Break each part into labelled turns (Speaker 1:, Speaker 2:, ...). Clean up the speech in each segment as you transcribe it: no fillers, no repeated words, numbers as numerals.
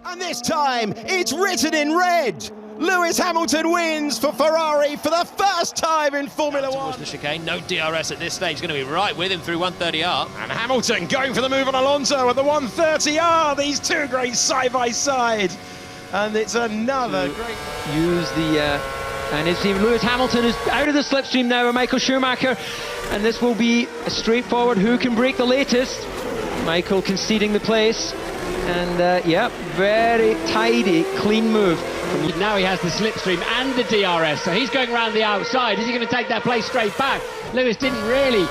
Speaker 1: And this time, it's written in red. Lewis Hamilton wins for Ferrari for the first time in Formula One.
Speaker 2: Towards the chicane, no DRS at this stage, going to be right with him through 130R.
Speaker 1: And Hamilton going for the move on Alonso at the 130R. These two great side by side. And it's another great...
Speaker 3: Use the... and it's Lewis Hamilton is out of the slipstream now with Michael Schumacher. And this will be a straightforward who can break the latest. Michael conceding the place. And yeah, very tidy, clean move.
Speaker 4: Now he has the slipstream and the DRS, so he's going around the outside. Is he going to take that place straight back? Lewis didn't really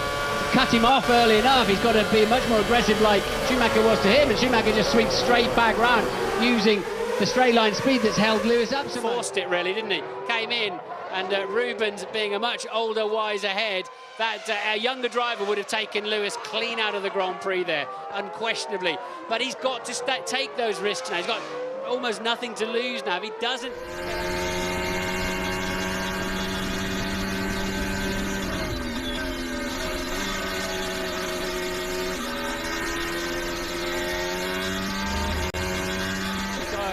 Speaker 4: cut him off early enough. He's got to be much more aggressive like Schumacher was to him, and Schumacher just sweeps straight back round using the straight line speed that's held Lewis up so much.
Speaker 5: Forced it really, didn't he? Came in, and Rubens, being a much older, wiser head, that a younger driver would have taken Lewis clean out of the Grand Prix there, unquestionably. But he's got to take those risks now. He's got almost nothing to lose now. If he doesn't...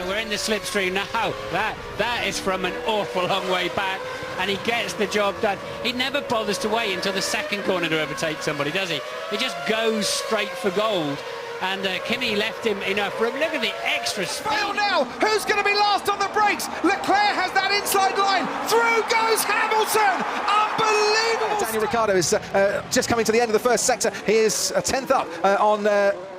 Speaker 5: We're in the slipstream now. That is from an awful long way back, and he gets the job done. He never bothers to wait until the second corner to overtake somebody, does he? He just goes straight for gold. And Kimi left him enough room. Look at the extra speed.
Speaker 6: Fail now! Who's going to be last on the brakes? Leclerc has that inside line. Through goes Hamilton! Unbelievable!
Speaker 7: Daniel Ricciardo is just coming to the end of the first sector. He is a tenth up on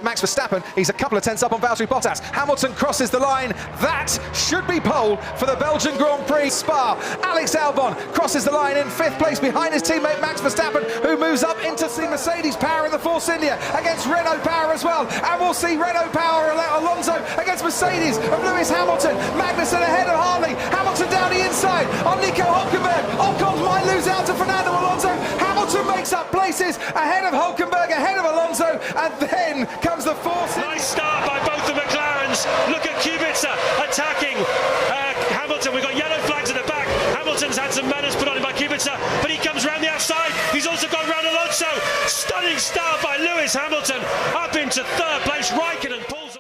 Speaker 7: Max Verstappen. He's a couple of tenths up on Valtteri Bottas. Hamilton crosses the line. That should be pole for the Belgian Grand Prix Spa. Alex Albon crosses the line in fifth place behind his teammate Max Verstappen, who moves up into the Mercedes power in the Force India against Renault power as well. And we'll see Renault power Alonso against Mercedes of Lewis Hamilton. Magnussen ahead of Hartley. Hamilton down the inside on Nico Hülkenberg. Ocon might lose out to Fernando Alonso. Hamilton makes up places ahead of Hülkenberg, ahead of Alonso, and then comes the Force.
Speaker 8: Nice start by both the McLarens. Look at Kubica attacking Hamilton. We've got yellow flags at the back. Hamilton's had some manners put on him by Kubica, but he comes round the outside. He's also gone round Alonso. Stunning start by Lewis Hamilton up into third place. Raikkonen pulls.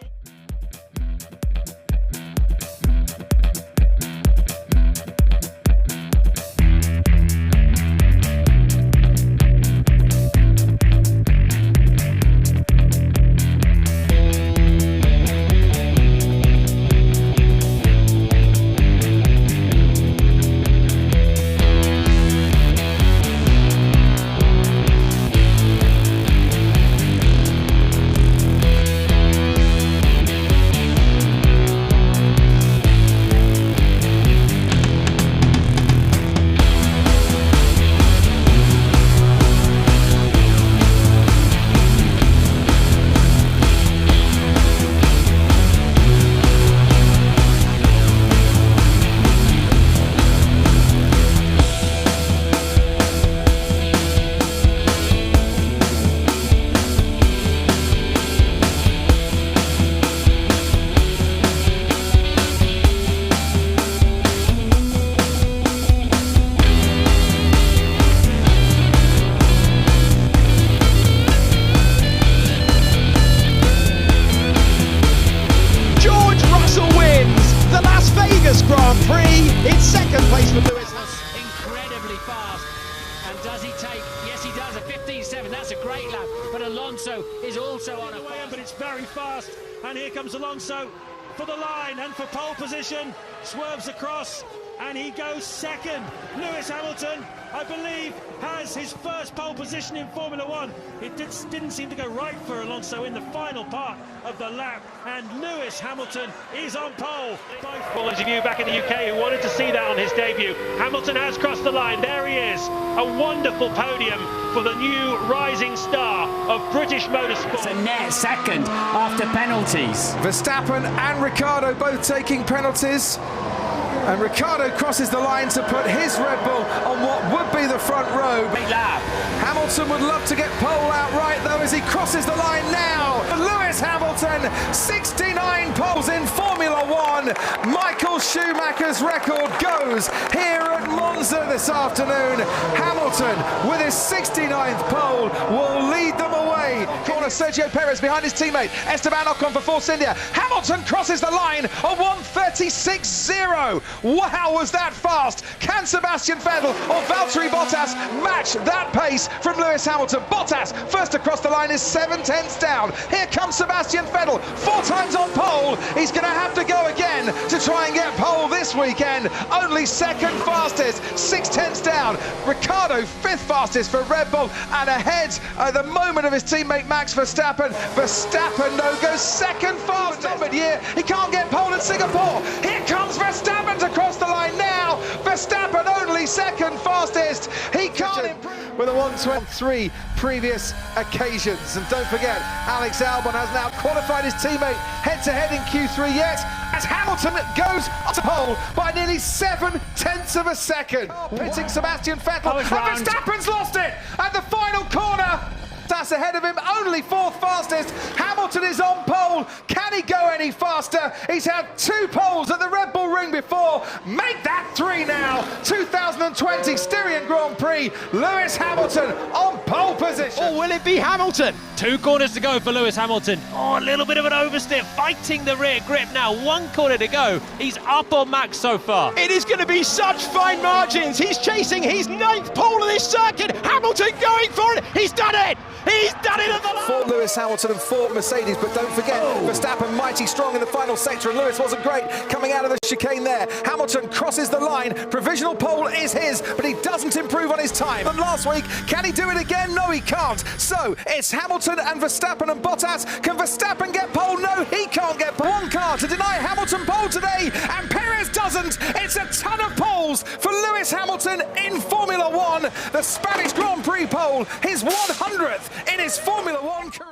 Speaker 1: Grand Prix. It's second place for Lewis.
Speaker 5: Incredibly fast. And does he take? Yes, he does. A 15.7. That's a great lap. But Alonso is also on a fast.
Speaker 8: But it's very fast. And here comes Alonso for the line and for pole position. Swerves across. And he goes second. Lewis Hamilton, I believe, has his first pole position in Formula One. It didn't seem to go right for Alonso in the final part of the lap. And Lewis Hamilton is on pole. Both to you back in the UK who wanted to see that on his debut. Hamilton has crossed the line. There he is. A wonderful podium for the new rising star of British motorsport.
Speaker 9: It's a net second after penalties.
Speaker 7: Verstappen and Ricciardo both taking penalties. And Ricciardo crosses the line to put his Red Bull on what would be the front row.
Speaker 9: Big lap.
Speaker 7: Hamilton would love to get pole out right though as he crosses the line now. Lewis Hamilton, 69 poles in Formula One. Michael Schumacher's record goes here at Monza this afternoon. Hamilton with his 69th pole will lead them away Corner, Sergio Perez behind his teammate. Esteban Ocon for Force India. Hamilton crosses the line of 1:36.0. Wow, was that fast? Can Sebastian Vettel or Valtteri Bottas match that pace from Lewis Hamilton? Bottas first across the line is 7/10 down. Here comes Sebastian Vettel, 4 times on pole. He's going to have to go again to try and get pole this weekend. Only second fastest, 6/10 down. Ricciardo 5th fastest for Red Bull, and ahead at the moment of his teammate Max Verstappen. Verstappen no goes second fastest. Year he can't get pole in Singapore. Here comes Verstappen to cross the line now. Verstappen only second fastest. He can't improve with a 1:23 previous occasions. And don't forget, Alex Albon has now qualified his teammate head-to-head in Q3 yet, as Hamilton goes up to pole by nearly 7/10 of a second. Pitting Sebastian Vettel, and Verstappen's lost it at the final corner. That's ahead of him, only 4th fastest. Hamilton is on pole. Can he go any faster? He's had 2 poles at the Red Bull Ring before. Make that 3 now. 2020 Styrian Grand Prix. Lewis Hamilton on pole position.
Speaker 2: Or will it be Hamilton? 2 corners to go for Lewis Hamilton. Oh, a little bit of an oversteer, fighting the rear grip now. 1 corner to go. He's up on Max so far.
Speaker 1: It is going to be such fine margins. He's chasing his 9th pole of this circuit. Hamilton going for it. He's done it. He's done it at the last.
Speaker 7: For Lewis Hamilton and for Mercedes, but don't forget, Verstappen mighty strong in the final sector, and Lewis wasn't great coming out of the chicane there. Hamilton crosses the line. Provisional pole is his, but he doesn't improve on his time. And last week, can he do it again? No, he can't. So it's Hamilton and Verstappen and Bottas. Can Verstappen get pole? No, he can't get pole. 1 car to deny Hamilton pole today, and Perez doesn't. It's a ton of poles for Lewis Hamilton in Formula One. The Spanish Grand Prix pole, his 100th in his Formula One career.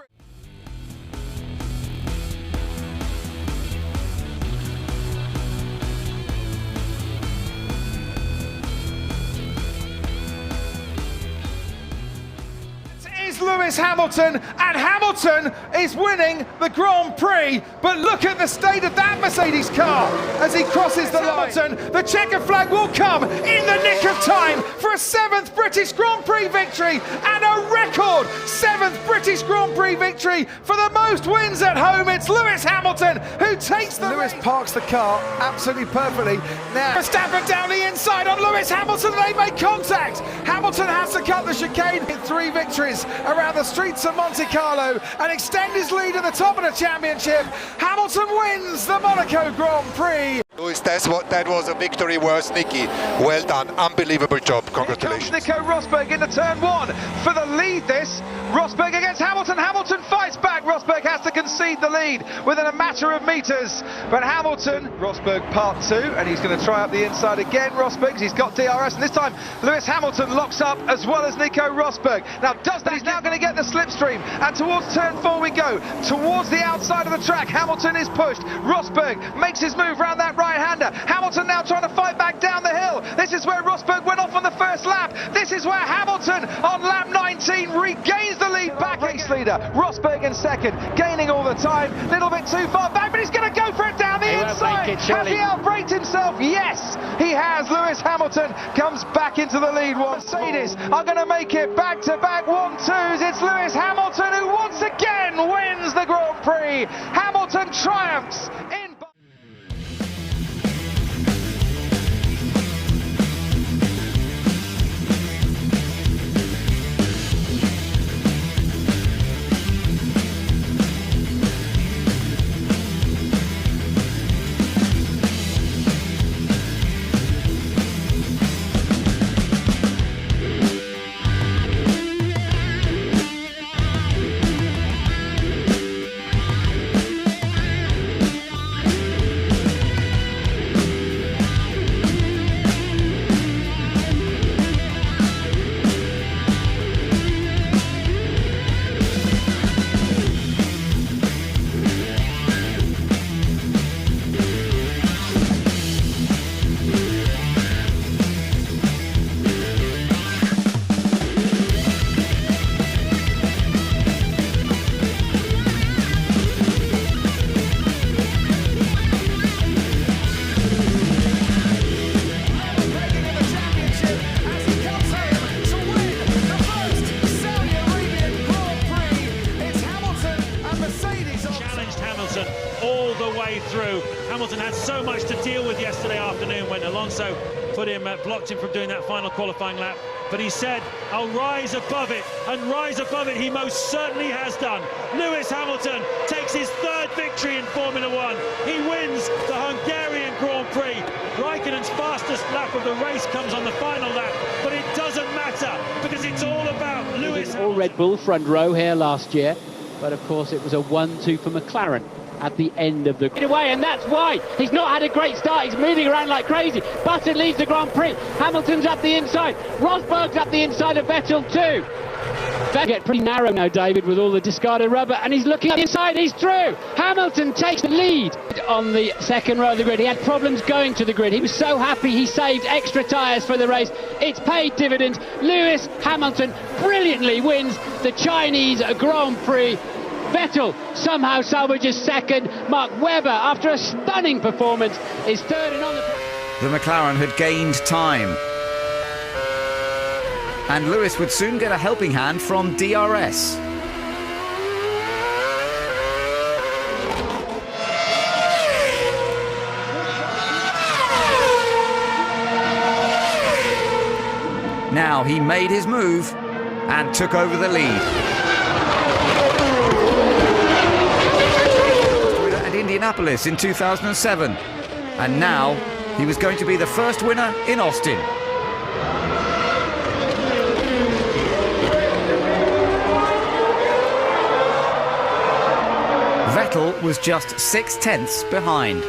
Speaker 7: Is Lewis Hamilton, and Hamilton is winning the Grand Prix. But look at the state of that Mercedes car as he crosses the line. The checker flag will come in the nick of time for a 7th British Grand Prix victory, and a record 7th British Grand Prix victory for the most wins at home. It's Lewis Hamilton who takes the Lewis parks the car absolutely perfectly. Now Verstappen down the inside on Lewis Hamilton. They make contact. Hamilton has to cut the chicane. In 3 victories around the streets of Monte Carlo and extend his lead at the top of the championship. Hamilton wins the Monaco Grand Prix.
Speaker 10: Lewis, that was a victory worth sneaky. Well done, unbelievable job, congratulations.
Speaker 7: Nico Rosberg into turn 1 for the lead this. Rosberg against Hamilton, Hamilton fights back. Rosberg has to concede the lead within a matter of meters. But Hamilton, Rosberg part 2, and he's going to try up the inside again, Rosberg, he's got DRS, and this time Lewis Hamilton locks up as well as Nico Rosberg. Now does that, he's now going to get the slipstream, and towards turn 4 we go. Towards the outside of the track, Hamilton is pushed. Rosberg makes his move round that right-hander. Hamilton now trying to fight back down the hill. This is where Rosberg went off on the first lap. This is where Hamilton on lap 19 regains the lead back. Race leader, Rosberg in second, gaining all the time. Little bit too far back, but he's going to go for it down the inside. Has he outbraked himself? Yes, he has. Lewis Hamilton comes back into the lead. Mercedes are going to make it back-to-back 1-2s. It's Lewis Hamilton who once again wins the Grand Prix. Hamilton triumphs in
Speaker 8: Hamilton had so much to deal with yesterday afternoon when Alonso blocked him from doing that final qualifying lap. But he said, I'll rise above it, and rise above it he most certainly has done. Lewis Hamilton takes his third victory in Formula One. He wins the Hungarian Grand Prix. Raikkonen's fastest lap of the race comes on the final lap, but it doesn't matter because it's all about Lewis Hamilton.
Speaker 4: All Red Bull front row here last year, but of course it was a 1-2 for McLaren at the end of the away, and that's why he's not had a great start. He's moving around like crazy. Button leads the Grand Prix. Hamilton's up the inside. Rosberg's up the inside of Vettel too. Vettel get pretty narrow now, David, with all the discarded rubber, and he's looking up the inside. He's through. Hamilton takes the lead on the second row of the grid. He had problems going to the grid. He was so happy he saved extra tyres for the race. It's paid dividends. Lewis Hamilton brilliantly wins the Chinese Grand Prix. Vettel somehow salvages second. Mark Webber, after a stunning performance, is third and on
Speaker 6: The McLaren had gained time. And Lewis would soon get a helping hand from DRS. Now he made his move and took over the lead. At Indianapolis in 2007, and now he was going to be the first winner in Austin. Vettel was just 6/10 behind.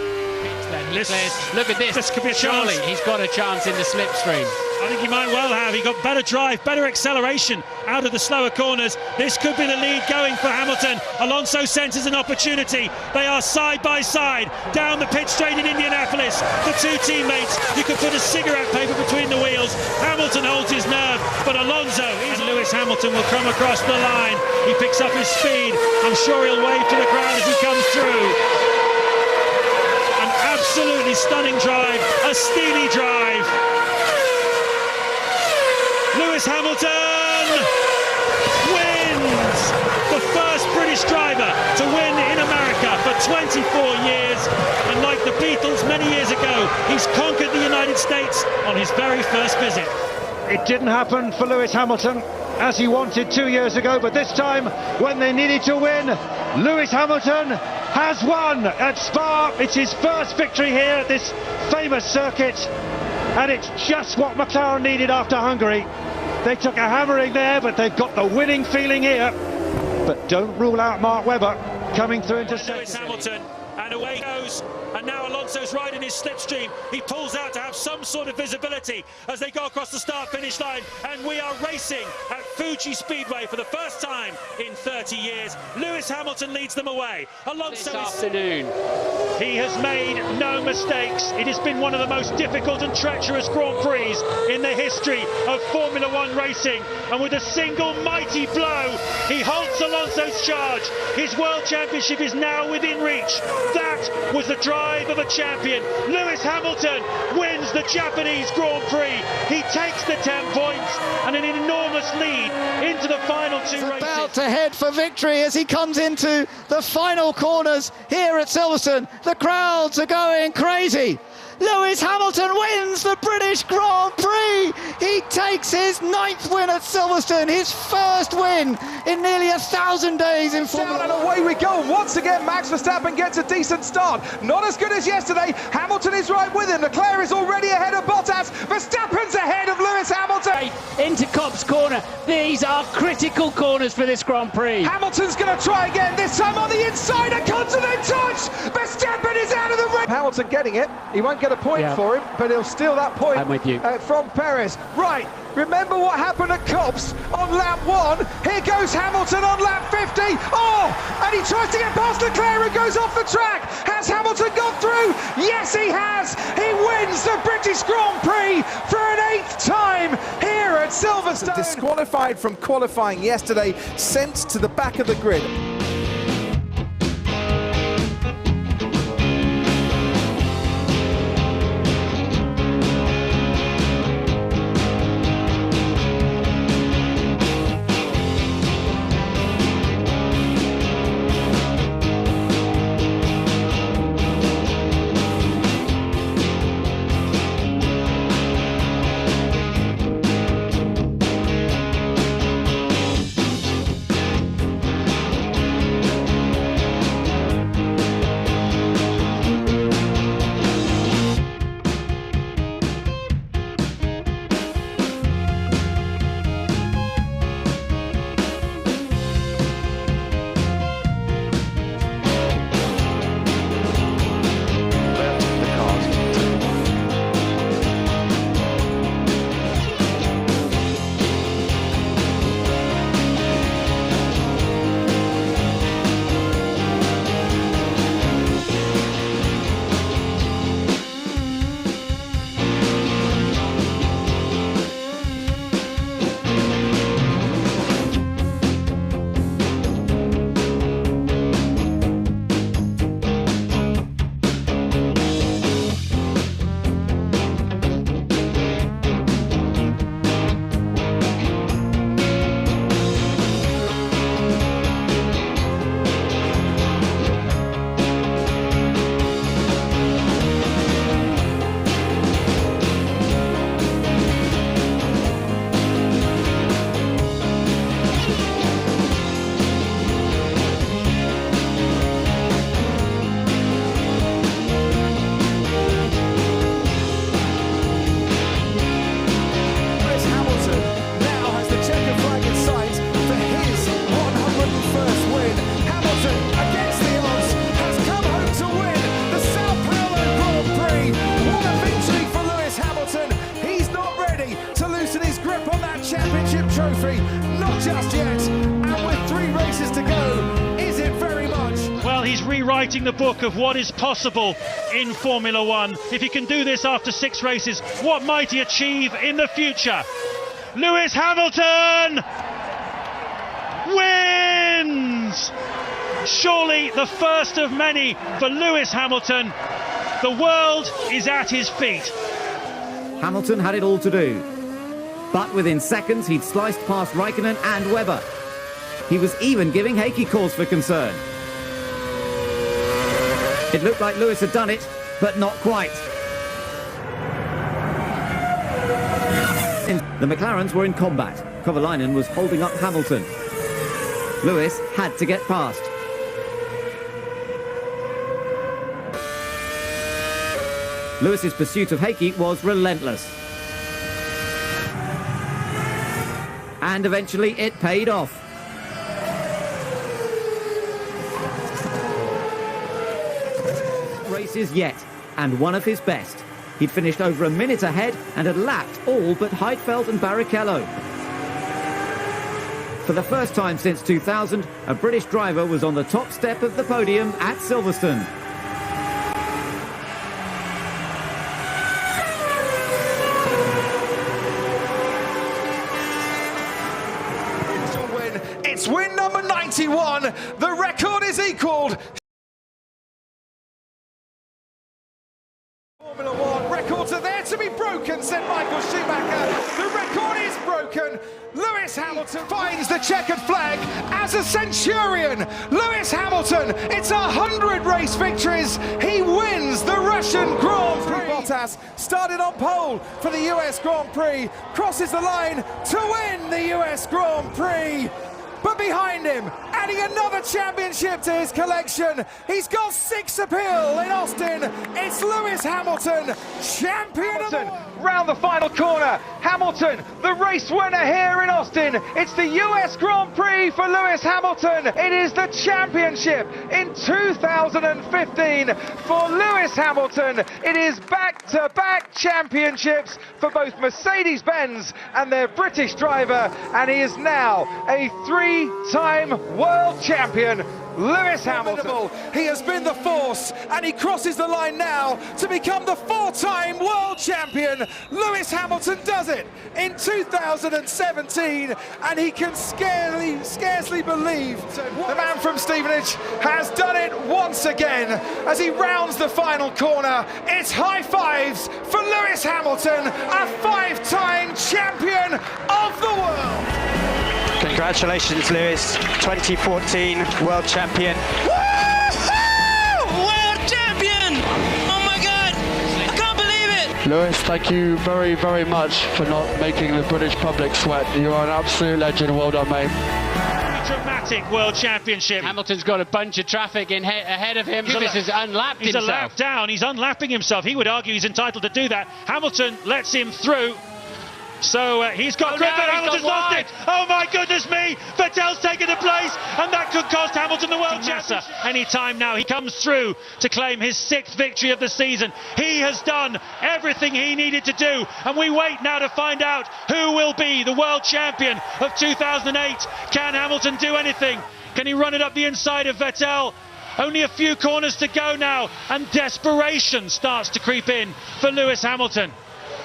Speaker 4: Look at this.
Speaker 8: This could be a
Speaker 4: Surely
Speaker 8: chance.
Speaker 4: he's got a chance in the slipstream.
Speaker 8: I think he might well have. He got better drive, better acceleration out of the slower corners. This could be the lead going for Hamilton. Alonso senses an opportunity. They are side by side down the pit straight in Indianapolis. The two teammates, you could put a cigarette paper between the wheels. Hamilton holds his nerve, but Alonso and Lewis Hamilton will come across the line. He picks up his speed. I'm sure he'll wave to the crowd as he comes through. An absolutely stunning drive, a steely drive. Lewis Hamilton wins! The first British driver to win in America for 24 years. And like the Beatles many years ago, he's conquered the United States on his very first visit.
Speaker 11: It didn't happen for Lewis Hamilton as he wanted 2 years ago, but this time, when they needed to win, Lewis Hamilton has won at Spa. It's his first victory here at this famous circuit, and it's just what McLaren needed after Hungary. They took a hammering there, but they've got the winning feeling here. But don't rule out Mark Webber coming through into second.
Speaker 8: Lewis Hamilton, and away he goes. And now Alonso's riding his slipstream. He pulls out to have some sort of visibility as they go across the start-finish line. And we are racing at Fuji Speedway for the first time in 30 years. Lewis Hamilton leads them away. Alonso
Speaker 4: This afternoon.
Speaker 8: He has made no mistakes. It has been one of the most difficult and treacherous Grand Prix in the history of Formula One racing. And with a single mighty blow, he halts Alonso's charge. His World Championship is now within reach. That was the drive of a champion. Lewis Hamilton wins the Japanese Grand Prix. He takes the 10 points and an enormous lead into the final two races.
Speaker 12: About to head for victory as he comes into the final corners here at Silverstone. The crowds are going crazy. Lewis Hamilton wins the British Grand Prix. He takes his 9th win at Silverstone, his first win in nearly 1,000 days in Formula
Speaker 7: And away we go. Once again, Max Verstappen gets a decent start. Not as good as yesterday. Hamilton is right with him. Leclerc is already ahead of Bottas. Verstappen's ahead of Lewis Hamilton.
Speaker 4: Into Copse corner. These are critical corners for this Grand Prix.
Speaker 7: Hamilton's going to try again, this time on the inside. A continent touch. Verstappen is out of the race. Hamilton getting it. He won't get a point for him, but he'll steal that point
Speaker 4: I'm with you.
Speaker 7: From Perez. Right, remember what happened at Copse on lap 1? Here goes Hamilton on lap 50. Oh, and he tries to get past Leclerc and goes off the track. Has Hamilton gone through? Yes, he has. He wins the British Grand Prix for an 8th time here at Silverstone. Disqualified from qualifying yesterday, sent to the back of the grid. Not just yet. And with 3 races to go, is it very much?
Speaker 8: Well, he's rewriting the book of what is possible in Formula One. If he can do this after 6 races, what might he achieve in the future? Lewis Hamilton wins! Surely the first of many for Lewis Hamilton. The world is at his feet.
Speaker 13: Hamilton had it all to do. But within seconds, he'd sliced past Raikkonen and Webber. He was even giving Heikki cause for concern. It looked like Lewis had done it, but not quite. The McLarens were in combat. Kovalainen was holding up Hamilton. Lewis had to get past. Lewis's pursuit of Heikki was relentless. And eventually it paid off. Races yet, and one of his best. He'd finished over a minute ahead and had lapped all but Heidfeld and Barrichello. For the first time since 2000, a British driver was on the top step of the podium at Silverstone.
Speaker 7: It's win number 91. The record is equalled. Formula One records are there to be broken, said Michael Schumacher. The record is broken. Lewis Hamilton finds the checkered flag as a centurion. Lewis Hamilton, it's 100 race victories. He wins the Russian Grand Prix. Bottas started on pole for the US Grand Prix, crosses the line to win the US Grand Prix. But behind him, adding another championship to his collection, he's got 6 appeal in Austin. It's Lewis Hamilton, champion of the world.
Speaker 11: Round the final corner, Hamilton, the race winner here in Austin. It's the US Grand Prix for Lewis Hamilton. It is the championship in 2015 for Lewis Hamilton. It is back-to-back championships for both Mercedes-Benz and their British driver, and he is now a 3-time world champion. Lewis Hamilton.
Speaker 7: He has been the force, and he crosses the line now to become the 4-time world champion. Lewis Hamilton does it in 2017, and he can scarcely believe the man from Stevenage has done it once again. As he rounds the final corner, it's high fives for Lewis Hamilton, a 5-time champion of the world.
Speaker 14: Congratulations, Lewis, 2014 world champion.
Speaker 15: Woo-hoo! World champion! Oh my God, I can't believe it!
Speaker 16: Lewis, thank you very, very much for not making the British public sweat. You are an absolute legend. Well done, mate.
Speaker 8: Dramatic world championship.
Speaker 4: Hamilton's got a bunch of traffic ahead of him. Lewis has unlapped himself.
Speaker 8: He's a lap down, he's unlapping himself. He would argue he's entitled to do that. Hamilton lets him through. So he's got grip, but Hamilton's lost it. Oh my goodness me! Vettel's taken the place, and that could cost Hamilton the world championship. Any time now, he comes through to claim his 6th victory of the season. He has done everything he needed to do, and we wait now to find out who will be the world champion of 2008. Can Hamilton do anything? Can he run it up the inside of Vettel? Only a few corners to go now, and desperation starts to creep in for Lewis Hamilton.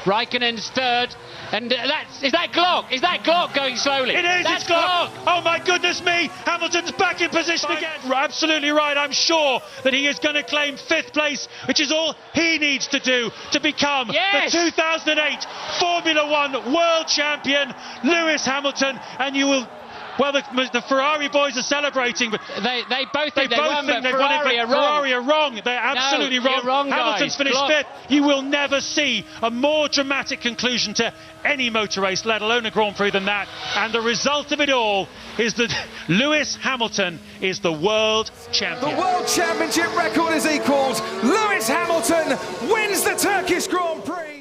Speaker 4: Raikkonen's third. And is that Glock? Is that Glock going slowly?
Speaker 8: It is,
Speaker 4: That's
Speaker 8: it's Glock. Oh my goodness me, Hamilton's back in position again. Absolutely right, I'm sure that he is going to claim 5th place, which is all he needs to do to become the 2008 Formula One world champion, Lewis Hamilton, and you will... Well, the Ferrari boys are celebrating, but
Speaker 4: they both think they won, but Ferrari
Speaker 8: are wrong. They're absolutely wrong. Hamilton's finished 5th. You will never see a more dramatic conclusion to any motor race, let alone a Grand Prix, than that. And the result of it all is that Lewis Hamilton is the world champion.
Speaker 7: The world championship record is equalled. Lewis Hamilton wins the Turkish Grand Prix.